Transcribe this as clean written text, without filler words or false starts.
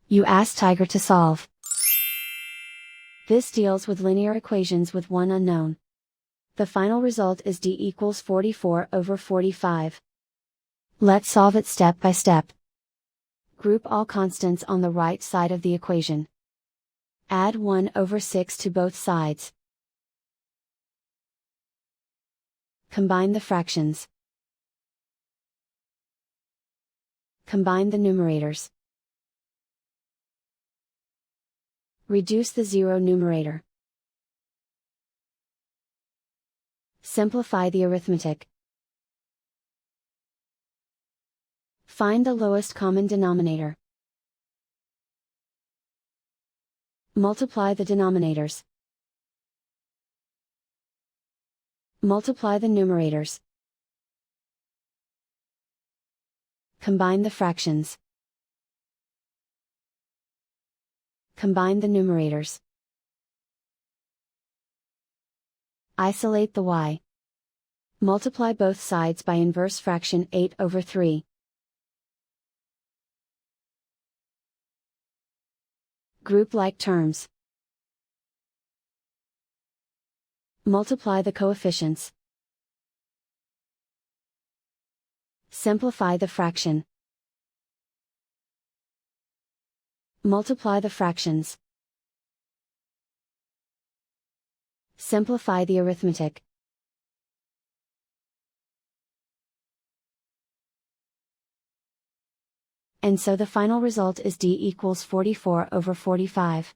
You ask Tiger to solve. This deals with linear equations with one unknown. The final result is d equals 44 over 45. Let's solve it step by step. Group all constants on the right side of the equation. Add 1 over 6 to both sides. Combine the fractions. Combine the numerators. Reduce the zero numerator. Simplify the arithmetic. Find the lowest common denominator. Multiply the denominators. Multiply the numerators. Combine the fractions. Combine the numerators. Isolate the y. Multiply both sides by inverse fraction 8 over 3. Group like terms. Multiply the coefficients. Simplify the fraction. Multiply the fractions. Simplify the arithmetic. And so the final result is d equals 44 over 45.